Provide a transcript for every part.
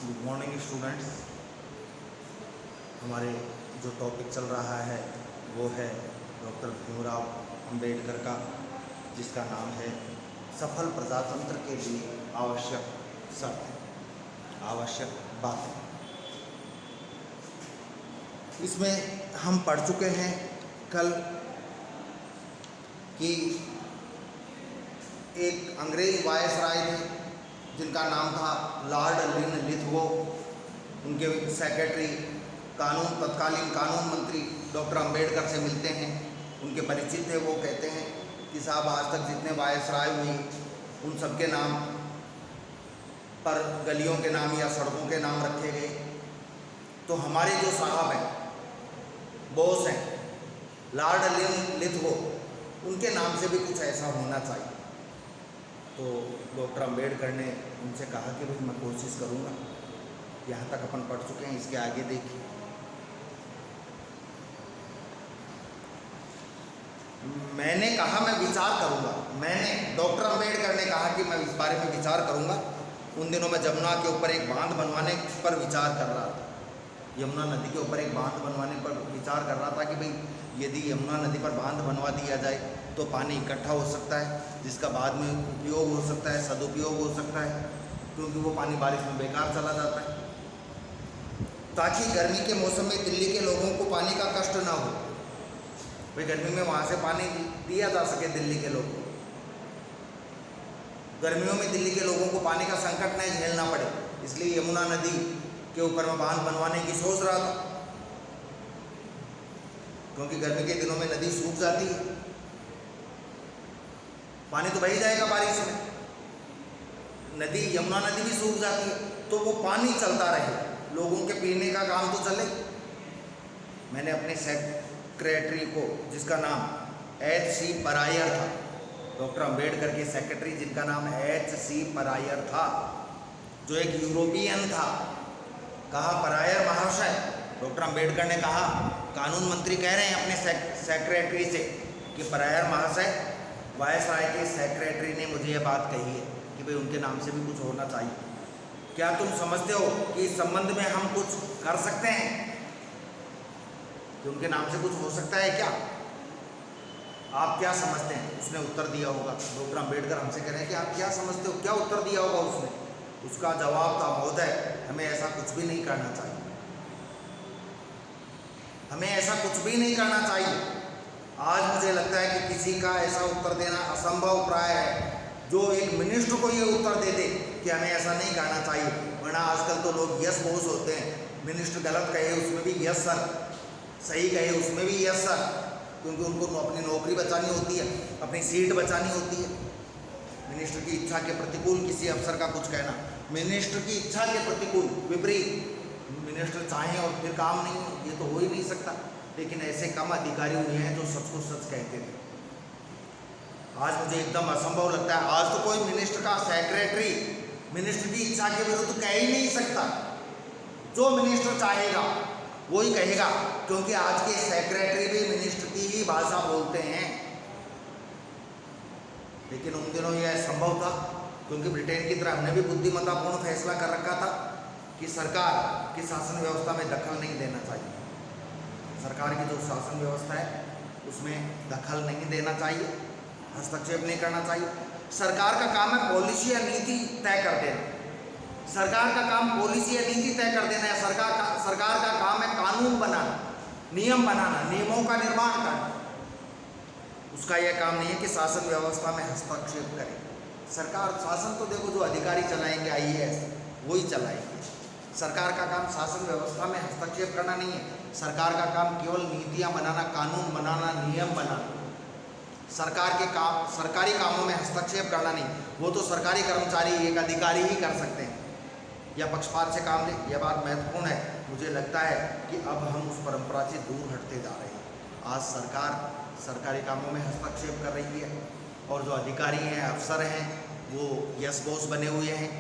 Good morning students. हमारे जो topic चल रहा है वो है डॉक्टर भीमराव अंबेडकर का, जिसका नाम है सफल प्रजातंत्र के लिए आवश्यक शर्त, आवश्यक बातें। इसमें हम पढ़ चुके हैं कल कि एक अंग्रेज वायसराय थे जिनका नाम था लॉर्ड लिनलिथगो। उनके सेक्रेटरी तत्कालीन कानून मंत्री डॉक्टर अंबेडकर से मिलते हैं, उनके परिचित थे। वो कहते हैं कि साहब, आज तक जितने वायसराय हुए उन सबके नाम पर गलियों के नाम या सड़कों के नाम रखे गए, तो हमारे जो साहब हैं, बॉस हैं लॉर्ड लिनलिथगो, उनके नाम से भी कुछ ऐसा होना चाहिए। तो डॉक्टर अंबेडकर ने उनसे कहा कि भाई मैं कोशिश करूँगा। यहाँ तक अपन पढ़ चुके हैं, इसके आगे देखिए। मैंने कहा मैं विचार करूँगा। डॉक्टर अंबेडकर ने कहा कि मैं इस बारे में विचार करूँगा। उन दिनों में जमुना के ऊपर एक बांध बनवाने पर विचार कर रहा था। यमुना नदी के ऊपर एक बांध बनवाने पर विचार कर रहा था कि भाई यदि यमुना नदी पर बांध बनवा दिया जाए तो पानी इकट्ठा हो सकता है, जिसका बाद में उपयोग हो सकता है, सदुपयोग हो सकता है, क्योंकि वो पानी बारिश में बेकार चला जाता है, ताकि गर्मी के मौसम में दिल्ली के लोगों को पानी का कष्ट ना हो। भाई गर्मी में वहाँ से पानी दिया जा सके दिल्ली के लोगों को, गर्मियों में दिल्ली के लोगों को पानी का संकट नहीं झेलना पड़े, इसलिए यमुना नदी के ऊपर में बांध बनवाने की सोच रहा था। क्योंकि गर्मी के दिनों में नदी सूख जाती है, पानी तो बह जाएगा बारिश में, यमुना नदी भी सूख जाती है, तो वो पानी चलता रहे, लोगों के पीने का काम तो चले। मैंने अपने सेक्रेटरी को, जिसका नाम H.C. परायर था, डॉक्टर अंबेडकर के सेक्रेटरी जिनका नाम H.C. परायर था, जो एक यूरोपियन था, कहा परायर महाशय, डॉक्टर अंबेडकर ने कहा, कानून मंत्री कह रहे हैं अपने सेक्रेटरी से कि परायर महाशय, वायसराय के सेक्रेटरी ने मुझे यह बात कही है कि भाई उनके नाम से भी कुछ होना चाहिए। क्या तुम समझते हो कि इस संबंध में हम कुछ कर सकते हैं, कि उनके नाम से कुछ हो सकता है क्या? आप क्या समझते हैं? उसने उत्तर दिया होगा, डॉक्टर अंबेडकर हमसे कह रहे हैं कि आप क्या समझते हो, क्या उत्तर दिया होगा उसने? उसका जवाब था, महोदय, हमें ऐसा कुछ भी नहीं करना चाहिए, हमें ऐसा कुछ भी नहीं करना चाहिए। आज मुझे लगता है कि किसी का ऐसा उत्तर देना असंभव प्राय है जो एक मिनिस्टर को ये उत्तर दे दे कि हमें ऐसा नहीं करना चाहिए। वरना आजकल तो लोग यस बोस होते हैं, मिनिस्टर गलत कहे उसमें भी यस सर, सही कहे उसमें भी यस सर, क्योंकि उनको अपनी नौकरी बचानी होती है, अपनी सीट बचानी होती है। मिनिस्टर की इच्छा के प्रतिकूल किसी अफसर का कुछ कहना, मिनिस्टर की इच्छा के प्रतिकूल, विपरीत, मिनिस्टर चाहें और फिर काम नहीं हो, ये तो हो ही नहीं सकता। लेकिन ऐसे कम अधिकारी हुए हैं जो सच को सच कहते थे। आज मुझे एकदम असंभव लगता है, आज तो कोई मिनिस्टर का सेक्रेटरी मिनिस्टर की इच्छा के विरुद्ध कह ही नहीं सकता। जो मिनिस्टर चाहेगा वो ही कहेगा, क्योंकि आज के सेक्रेटरी भी मिनिस्टर की ही भाषा बोलते हैं। लेकिन उन दिनों यह संभव था, क्योंकि ब्रिटेन की तरह हमने भी बुद्धिमत्तापूर्ण फैसला कर रखा था कि सरकार की शासन व्यवस्था में दखल नहीं देना चाहिए। सरकार की जो शासन व्यवस्था है उसमें दखल नहीं देना चाहिए, हस्तक्षेप नहीं करना चाहिए। सरकार का काम है पॉलिसी या नीति तय कर देना, सरकार का काम पॉलिसी या नीति तय कर देना है। सरकार का काम है कानून बनाना, नियम बनाना, नियमों का निर्माण करना। उसका यह काम नहीं है कि शासन व्यवस्था में हस्तक्षेप करे। सरकार शासन तो देखो, जो अधिकारी चलाएंगे IAS वही चलाएंगे। सरकार का काम शासन व्यवस्था में हस्तक्षेप करना नहीं है। सरकार का काम केवल नीतियाँ बनाना, कानून बनाना, नियम बनाना। सरकारी कामों में हस्तक्षेप करना नहीं, वो तो सरकारी कर्मचारी, एक अधिकारी ही कर सकते हैं, या पक्षपात से काम ले। यह बात महत्वपूर्ण है। मुझे लगता है कि अब हम उस परंपरा से दूर हटते जा रहे हैं। आज सरकार सरकारी कामों में हस्तक्षेप कर रही है, और जो अधिकारी हैं, अफसर हैं, वो यस बॉस बने हुए हैं,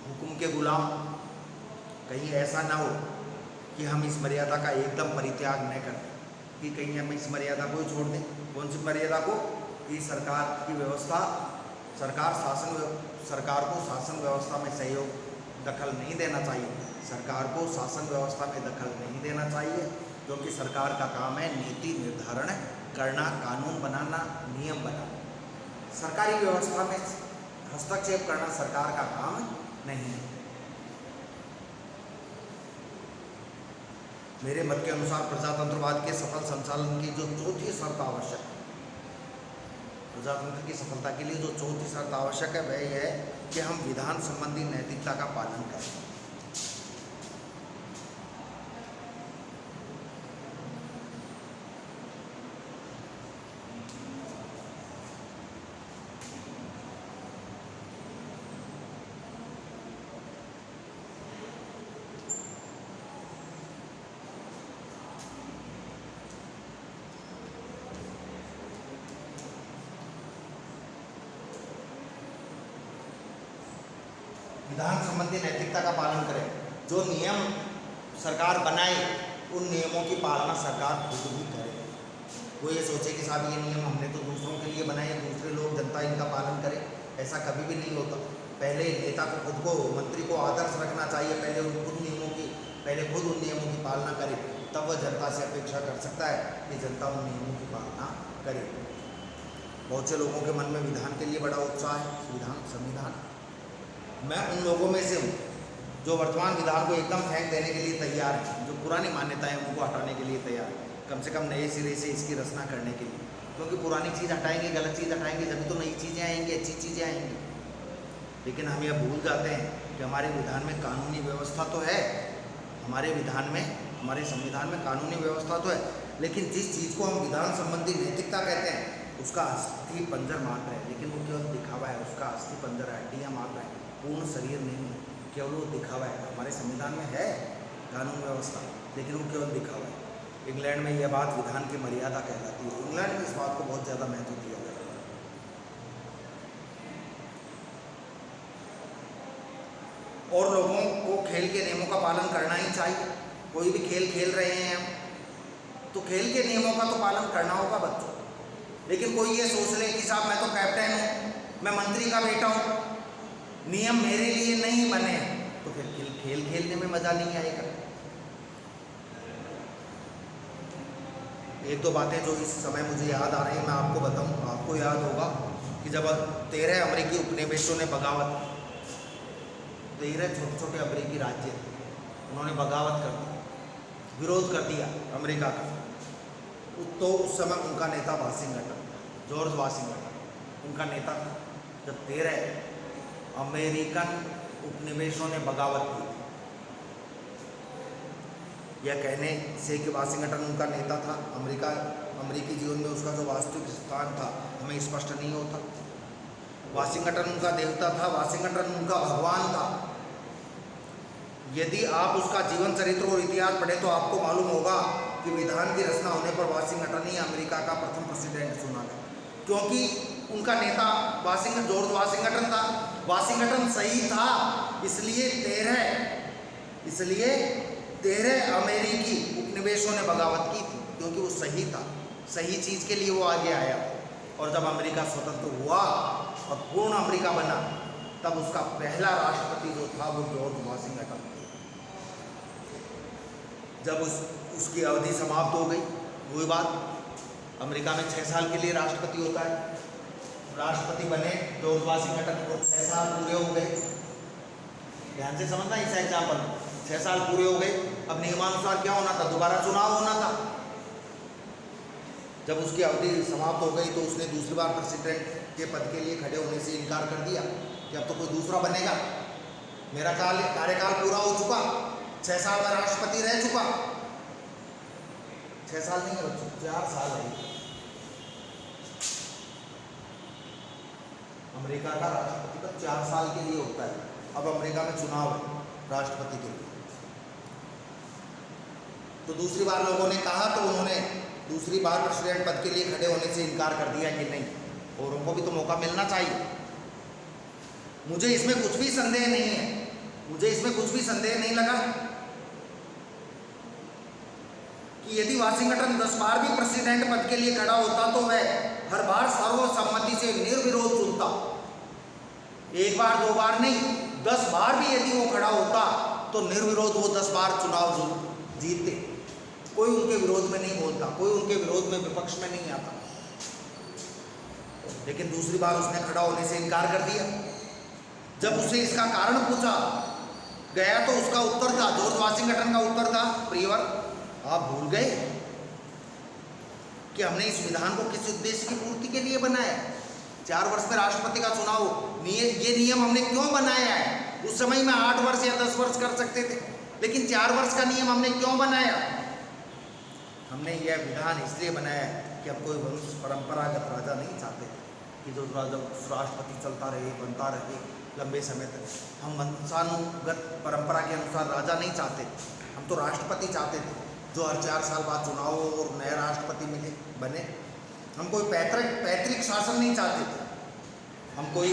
हुक्म के गुलाम। कहीं ऐसा ना हो कि हम इस मर्यादा का एकदम परित्याग न करें, कि कहीं हम इस मर्यादा को ही छोड़ दें। कौन सी मर्यादा को? कि सरकार की व्यवस्था, सरकार को शासन व्यवस्था में सहयोग दखल नहीं देना चाहिए। सरकार को शासन व्यवस्था में दखल नहीं देना चाहिए, क्योंकि सरकार का काम है नीति निर्धारण करना, कानून बनाना, नियम बनाना। सरकारी व्यवस्था में हस्तक्षेप करना सरकार का काम नहीं है। मेरे मत के अनुसार प्रजातंत्रवाद के सफल संचालन की जो चौथी शर्त आवश्यक है, प्रजातंत्र की सफलता के लिए जो चौथी शर्त आवश्यक है वह यह है कि हम विधान संबंधी नैतिकता का पालन करें। विधान संबंधी नैतिकता का पालन करें। जो नियम सरकार बनाए उन नियमों की पालना सरकार खुद भी करे। वो ये सोचे कि साहब ये नियम हमने तो दूसरों के लिए बनाए, दूसरे लोग जनता इनका पालन करे, ऐसा कभी भी नहीं होता। पहले नेता को खुद को, मंत्री को आदर्श रखना चाहिए, पहले उन खुद उन नियमों की पालना करे, तब वह जनता से अपेक्षा कर सकता है कि जनता उन नियमों की पालना करे। बहुत से लोगों के मन में विधान के लिए बड़ा उत्साह है, संविधान। मैं उन लोगों में से हूँ जो वर्तमान विधान को एकदम फेंक देने के लिए तैयार है, जो पुरानी मान्यताएं उनको हटाने के लिए तैयार है, कम से कम नए सिरे से इसकी रचना करने के लिए। क्योंकि पुरानी चीज़ हटाएंगे, गलत चीज़ हटाएंगे, जब तो नई चीज़ें आएंगी, अच्छी चीज़ें आएंगी। लेकिन हम यह भूल जाते हैं कि हमारे विधान में कानूनी व्यवस्था तो है, हमारे संविधान में कानूनी व्यवस्था तो है, लेकिन जिस चीज़ को हम विधान संबंधी नैतिकता कहते हैं उसका अस्थि पंजर मात्र है, लेकिन वो केवल दिखावा है। उसका अस्थि पंजर है, हड्डियाँ मात्र है, पूर्ण शरीर नहीं है, केवल वो दिखावा है। हमारे संविधान में है कानून व्यवस्था, लेकिन वो केवल दिखावा है। इंग्लैंड में यह बात विधान की मर्यादा कहलाती है। इंग्लैंड में इस बात को बहुत ज़्यादा महत्व दिया जाता है। और लोगों को खेल के नियमों का पालन करना ही चाहिए। कोई भी खेल खेल रहे हैं हम, तो खेल के नियमों का तो पालन करना होगा बच्चों। लेकिन कोई ये सोच ले कि साहब मैं तो कैप्टन हूँ, मैं मंत्री का बेटा हूँ, नियम मेरे लिए नहीं बने, तो फिर खेल खेलने में मज़ा नहीं आएगा। एक दो बातें जो इस समय मुझे याद आ रही हैं मैं आपको बताऊं। आपको याद होगा कि जब 13 अमेरिकी उपनिवेशों ने बगावत, 13 छोटे छोटे अमेरिकी राज्य उन्होंने बगावत कर दी, विरोध कर दिया अमेरिका का। तो उस समय उनका नेता जॉर्ज वाशिंगटन उनका नेता था। जब 13 अमेरिकन उपनिवेशों ने बगावत की, यह कहने से कि वाशिंगटन उनका नेता था, अमेरिकी जीवन में उसका जो वास्तविक स्थान था हमें स्पष्ट नहीं होता। वाशिंगटन उनका देवता था, वाशिंगटन उनका भगवान था। यदि आप उसका जीवन चरित्र और इतिहास पढ़ें तो आपको मालूम होगा कि विधान की रचना होने पर वाशिंगटन ही अमेरिका का प्रथम प्रेसिडेंट चुना गया, क्योंकि उनका नेता जॉर्ज वाशिंगटन था। वाशिंगटन सही था, इसलिए 13 अमेरिकी उपनिवेशों ने बगावत की थी, क्योंकि वो सही था, सही चीज़ के लिए वो आगे आया। और जब अमेरिका स्वतंत्र हुआ और पूर्ण अमेरिका बना, तब उसका पहला राष्ट्रपति जो था वो जॉर्ज वाशिंगटन। जब उसकी अवधि समाप्त हो गई, वही बात अमेरिका में 6 साल के लिए राष्ट्रपति होता है। राष्ट्रपति बने जॉर्ज वाशिंगटन को 6 साल पूरे हो गए। ध्यान से समझना इस एग्जाम्पल, 6 साल पूरे हो गए। अब नियमानुसार क्या होना था, दोबारा चुनाव होना था। जब उसकी अवधि समाप्त हो गई तो उसने दूसरी बार प्रेसिडेंट के पद के लिए खड़े होने से इनकार कर दिया कि अब तो कोई दूसरा बनेगा, मेरा कार्यकाल पूरा हो चुका, 6 साल में राष्ट्रपति रह चुका। 6 साल नहीं है बच्चों, 4 साल है। अमेरिका का राष्ट्रपति का 4 साल के लिए होता है। अब अमेरिका में चुनाव है राष्ट्रपति के लिए, तो दूसरी बार लोगों ने कहा तो उन्होंने दूसरी बार प्रेसिडेंट पद के लिए खड़े होने से इनकार कर दिया कि नहीं, और उनको भी तो मौका मिलना चाहिए। मुझे इसमें कुछ भी संदेह नहीं है, मुझे इसमें कुछ भी संदेह नहीं लगा कि यदि वाशिंगटन 10 बार भी प्रेसिडेंट पद के लिए खड़ा होता तो वह हर बार सर्वसम्मति से निर्विरोध चुनता। 1 बार 2 बार नहीं, 10 बार भी यदि वो खड़ा होता तो निर्विरोध वो 10 बार चुनाव जीतते। कोई उनके विरोध में नहीं बोलता, कोई उनके विरोध में विपक्ष में नहीं आता। लेकिन दूसरी बार उसने खड़ा होने से इनकार कर दिया। जब उसे इसका कारण पूछा गया तो उसका उत्तर था, जॉर्ज वाशिंगटन का उत्तर था, प्रियवर आप भूल गए कि हमने इस विधान को किस उद्देश्य की पूर्ति के लिए बनाया। 4 वर्ष में राष्ट्रपति का चुनाव ये नियम हमने क्यों बनाया है। उस समय में 8 वर्ष या 10 वर्ष कर सकते थे, लेकिन 4 वर्ष का नियम हमने क्यों बनाया। हमने यह विधान इसलिए बनाया कि हम कोई वंश परंपरागत राजा नहीं चाहते कि जो राष्ट्रपति चलता रहे, बनता रहे लंबे समय तक। हम वंशानुगत परंपरा के अनुसार राजा नहीं चाहते, हम तो राष्ट्रपति चाहते थे जो हर 4 साल बाद चुनाव हो और नए राष्ट्रपति बने। हम कोई पैतृक शासन नहीं चाहते थे, हम कोई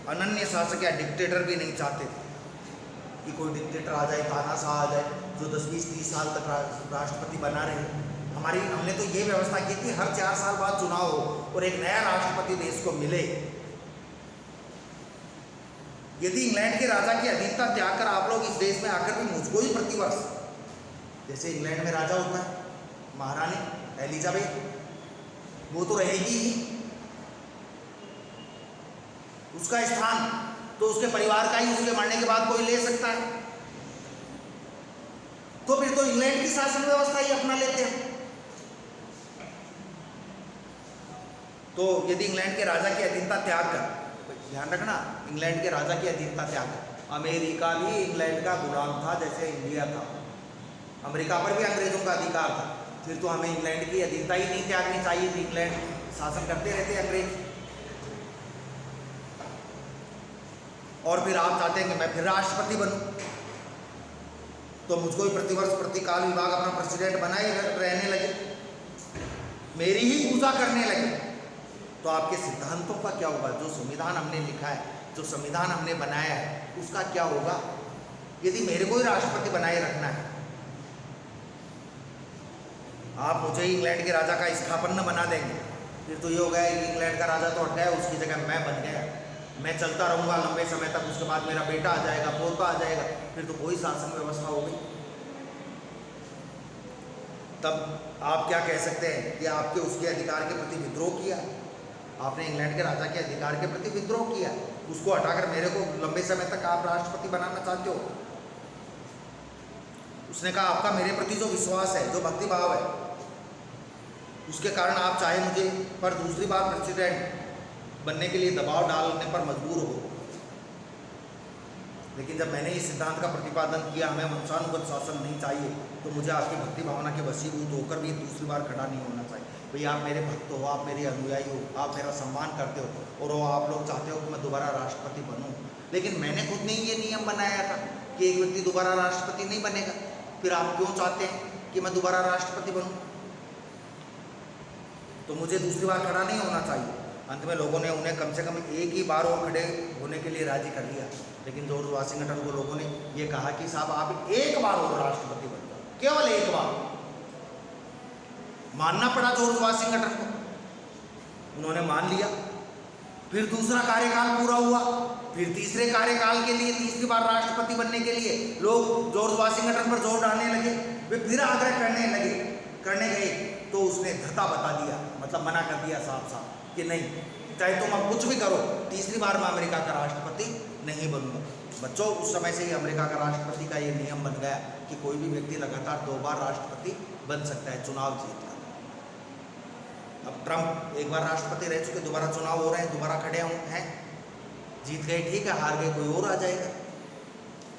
अनन्य शासक या डिक्टेटर भी नहीं चाहते थे कि कोई डिक्टेटर आ जाए, तानाशाह आ जाए जो 10-20-30 साल तक राष्ट्रपति बना रहे। हमने तो ये व्यवस्था की थी हर 4 साल बाद चुनाव हो और एक नया राष्ट्रपति देश को मिले। यदि इंग्लैंड के राजा की अधीनता त्याग कर आप लोग इस देश में आकर भी मुझको ही प्रतिवर्ष, जैसे इंग्लैंड में राजा होता है महारानी एलिजाबेथ, वो तो रहेगी ही, उसका स्थान तो उसके परिवार का ही उसके मरने के बाद कोई ले सकता है। तो फिर तो इंग्लैंड की शासन व्यवस्था ही अपना लेते हैं। तो यदि इंग्लैंड के राजा की अधीनता त्याग कर, ध्यान रखना, इंग्लैंड के राजा की अधीनता त्याग कर, अमेरिका भी इंग्लैंड का गुलाम था जैसे इंडिया था, अमेरिका पर भी अंग्रेजों का अधिकार था। फिर तो हमें इंग्लैंड की अधीनता ही नहीं त्यागनी चाहिए थी, इंग्लैंड शासन करते रहते अंग्रेज। और फिर आप चाहते हैं कि मैं फिर राष्ट्रपति बनूं, तो मुझको ही प्रतिवर्ष प्रतिकाल विभाग अपना प्रेसिडेंट बनाए रहने लगे, मेरी ही पूजा करने लगे। तो आपके सिद्धांतों का क्या होगा। जो संविधान हमने लिखा है, जो संविधान हमने बनाया है, उसका क्या होगा यदि मेरे को ही राष्ट्रपति बनाए रखना है। आप मुझे ही इंग्लैंड के राजा का स्थापना बना देंगे, फिर तो ये हो गया कि इंग्लैंड का राजा तो हट गया, उसकी जगह मैं बन गया, मैं चलता रहूँगा लंबे समय तक, उसके बाद मेरा बेटा आ जाएगा, पोता आ जाएगा, फिर तो कोई शासन व्यवस्था हो गई। तब आप क्या कह सकते हैं कि आपके उसके अधिकार के प्रति विद्रोह किया। आपने इंग्लैंड के राजा के अधिकार के प्रति विद्रोह किया, उसको हटाकर मेरे को लंबे समय तक आप राष्ट्रपति बनाना चाहते हो। उसने कहा आपका मेरे प्रति जो विश्वास है, जो भक्ति भाव है, उसके कारण आप चाहे मुझे पर दूसरी बार प्रेसिडेंट बनने के लिए दबाव डालने पर मजबूर हो। लेकिन जब मैंने इस सिद्धांत का प्रतिपादन किया, हमें वंशानुगत शासन नहीं चाहिए, तो मुझे आपकी भक्ति भावना के वशीभूत होकर भी दूसरी बार खड़ा नहीं होना चाहिए। भाई आप मेरे भक्त हो, आप मेरे अनुयायी हो, आप मेरा सम्मान करते हो और वो आप लोग चाहते हो कि मैं दोबारा राष्ट्रपति बनूं। लेकिन मैंने खुद नहीं ये नियम बनाया था कि एक व्यक्ति दोबारा राष्ट्रपति नहीं बनेगा, फिर आप क्यों चाहते हैं कि मैं दोबारा राष्ट्रपति बनूं। तो मुझे दूसरी बार खड़ा नहीं होना चाहिए। अंत में लोगों ने उन्हें कम से कम एक ही बार और खड़े होने के लिए राजी कर लिया। लेकिन जॉर्ज वाशिंगटन को लोगों ने ये कहा कि साहब आप एक बार और राष्ट्रपति बन जाओ, केवल एक बार। मानना पड़ा जॉर्ज वाशिंगटन को, उन्होंने मान लिया। फिर दूसरा कार्यकाल पूरा हुआ, फिर तीसरे कार्यकाल के लिए तीसरी बार राष्ट्रपति बनने के लिए लोग जॉर्ज वाशिंगटन पर जोर डालने लगे। वे फिर आग्रह करने गए तो उसने धता बता दिया, मतलब मना कर दिया साफ साफ कि नहीं, चाहे तुम अब कुछ भी करो, तीसरी बार मैं अमेरिका का राष्ट्रपति नहीं बनूंगा। बच्चों, उस समय से ही अमेरिका का राष्ट्रपति का ये नियम बन गया कि कोई भी व्यक्ति लगातार 2 बार राष्ट्रपति बन सकता है चुनाव जीतकर। अब ट्रंप एक बार राष्ट्रपति रह चुके, दोबारा चुनाव हो रहे हैं, दोबारा खड़े हैं, जीत गए ठीक है, हार गए कोई और आ जाएगा।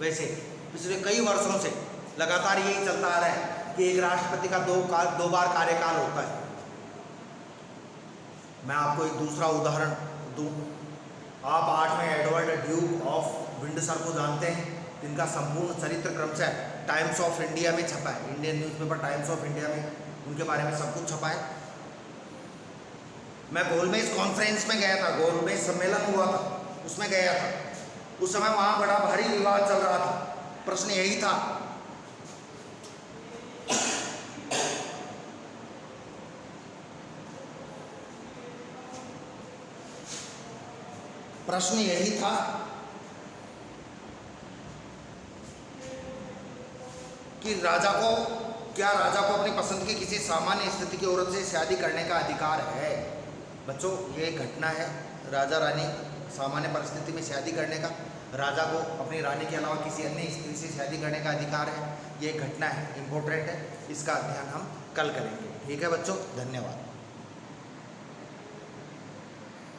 वैसे पिछले कई वर्षों से लगातार यही चलता आ रहा है कि एक राष्ट्रपति का 2 बार कार्यकाल होता है। मैं आपको एक दूसरा उदाहरण दूं। आप 8वें एडवर्ड ड्यूक ऑफ विंडसर को जानते हैं, जिनका संपूर्ण चरित्र क्रमशः टाइम्स ऑफ इंडिया में छपा है। Indian newspaper times of India में उनके बारे में सब कुछ छपा है। मैं गोलमेज कॉन्फ्रेंस में गया था, गोलमेज सम्मेलन हुआ था, उसमें गया था। उस समय वहाँ बड़ा भारी विवाद चल रहा था। प्रश्न यही था कि राजा को अपनी पसंद की किसी सामान्य स्थिति की औरत से शादी करने का अधिकार है। बच्चों, ये एक घटना है, राजा रानी सामान्य परिस्थिति में शादी करने का, राजा को अपनी रानी के अलावा किसी अन्य स्त्री से शादी करने का अधिकार है। ये एक घटना है, इम्पोर्टेंट है, इसका अध्ययन हम कल करेंगे। ठीक है बच्चों, धन्यवाद।